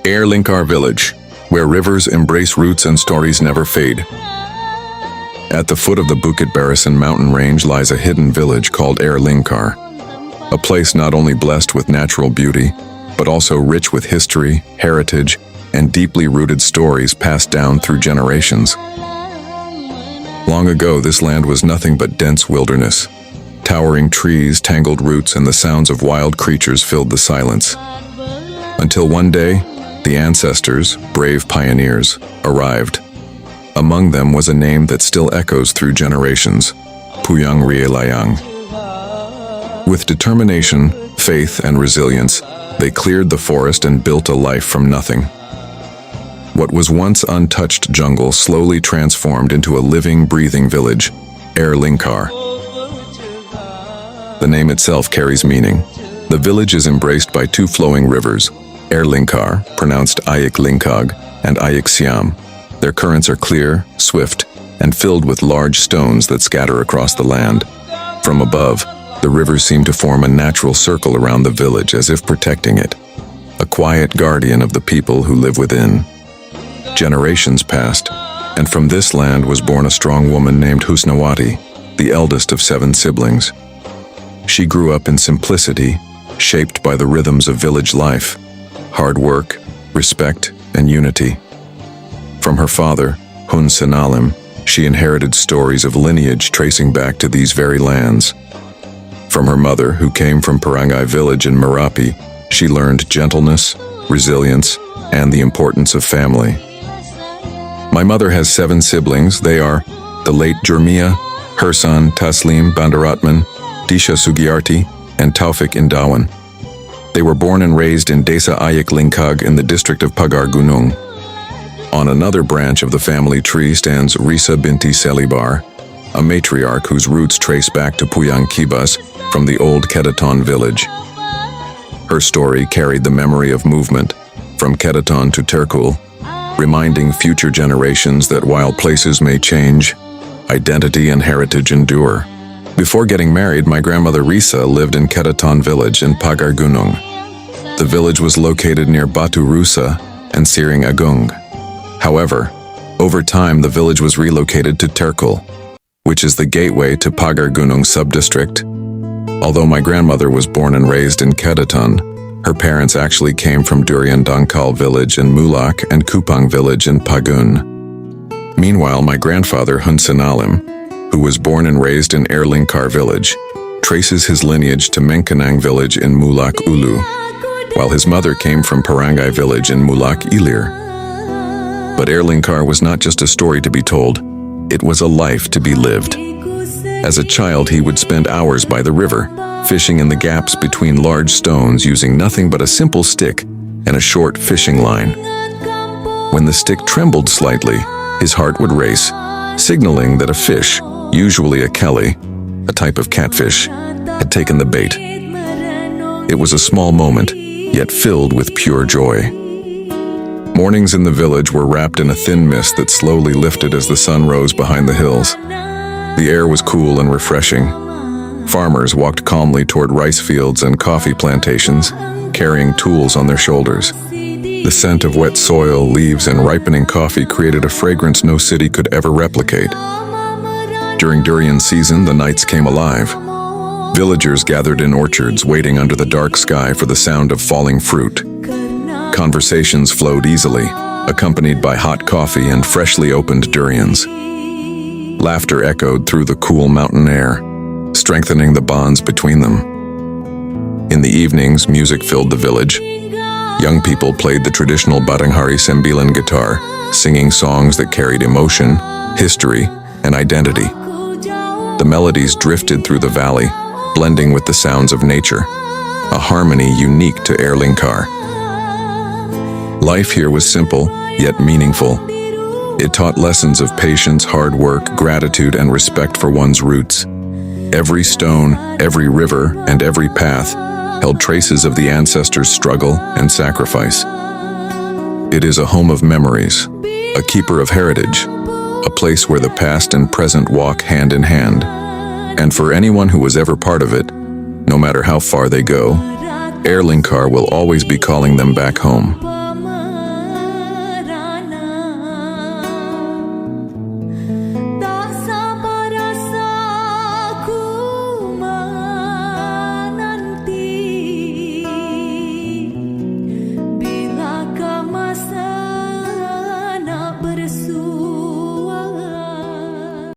Lingkar village, where rivers embrace roots and stories never fade. At the foot of the Bukit Barisan mountain range lies a hidden village called Lingkar, a place not only blessed with natural beauty, but also rich with history, heritage, and deeply rooted stories passed down through generations. Long ago, this land was nothing but dense wilderness. Towering trees, tangled roots, and the sounds of wild creatures filled the silence. Until one day, the ancestors, brave pioneers, arrived. Among them was a name that still echoes through generations, Puyang Rielayang. With determination, faith, and resilience, they cleared the forest and built a life from nothing. What was once untouched jungle slowly transformed into a living, breathing village, Lingkar. The name itself carries meaning. The village is embraced by two flowing rivers, Lingkar, pronounced Ayik Lingkag, and Ayik Siam. Their currents are clear, swift, and filled with large stones that scatter across the land. From above, the rivers seem to form a natural circle around the village as if protecting it, a quiet guardian of the people who live within. Generations passed, and from this land was born a strong woman named Husnawati, the eldest of 7 siblings. She grew up in simplicity, shaped by the rhythms of village life, hard work, respect, and unity. From her father, Hun Sanalim, she inherited stories of lineage tracing back to these very lands. From her mother, who came from Parangai village in Merapi, she learned gentleness, resilience, and the importance of family. My mother has 7 siblings. They are the late Jurmia, Hersan, Taslim, Bandaratman, Disha Sugiyarti, and Taufik Indawan. They were born and raised in Desa Ayik Lingkag in the district of Pagar Gunung. On another branch of the family tree stands Risa binti Selibar, a matriarch whose roots trace back to Puyang Kibas from the old Kedaton village. Her story carried the memory of movement, from Kedaton to Terkul, reminding future generations that while places may change, identity and heritage endure. Before getting married, my grandmother Risa lived in Kedaton village in Pagar Gunung. The village was located near Batu Rusa and Siring Agung. However, over time the village was relocated to Terkul, which is the gateway to Pagar Gunung subdistrict. Although my grandmother was born and raised in Kedaton, her parents actually came from Durian Dangkal village in Mulak and Kupang village in Pagun. Meanwhile, my grandfather Hun Sanalim, who was born and raised in Lingkar village, traces his lineage to Mengkenang village in Mulak Ulu, while his mother came from Parangai village in Mulak Ilir. But Lingkar was not just a story to be told, it was a life to be lived. As a child, he would spend hours by the river, fishing in the gaps between large stones using nothing but a simple stick and a short fishing line. When the stick trembled slightly, his heart would race, signaling that a fish, usually a kelly, a type of catfish, had taken the bait. It was a small moment, yet filled with pure joy. Mornings in the village were wrapped in a thin mist that slowly lifted as the sun rose behind the hills. The air was cool and refreshing. Farmers walked calmly toward rice fields and coffee plantations, carrying tools on their shoulders. The scent of wet soil, leaves, and ripening coffee created a fragrance no city could ever replicate. During durian season, the nights came alive. Villagers gathered in orchards, waiting under the dark sky for the sound of falling fruit. Conversations flowed easily, accompanied by hot coffee and freshly opened durians. Laughter echoed through the cool mountain air, strengthening the bonds between them. In the evenings, music filled the village. Young people played the traditional Batanghari Sembilan guitar, singing songs that carried emotion, history, and identity. The melodies drifted through the valley, blending with the sounds of nature, a harmony unique to Lingkar. Life here was simple, yet meaningful. It taught lessons of patience, hard work, gratitude, and respect for one's roots. Every stone, every river, and every path held traces of the ancestors' struggle and sacrifice. It is a home of memories, a keeper of heritage, a place where the past and present walk hand in hand. And for anyone who was ever part of it, no matter how far they go, Lingkar will always be calling them back home.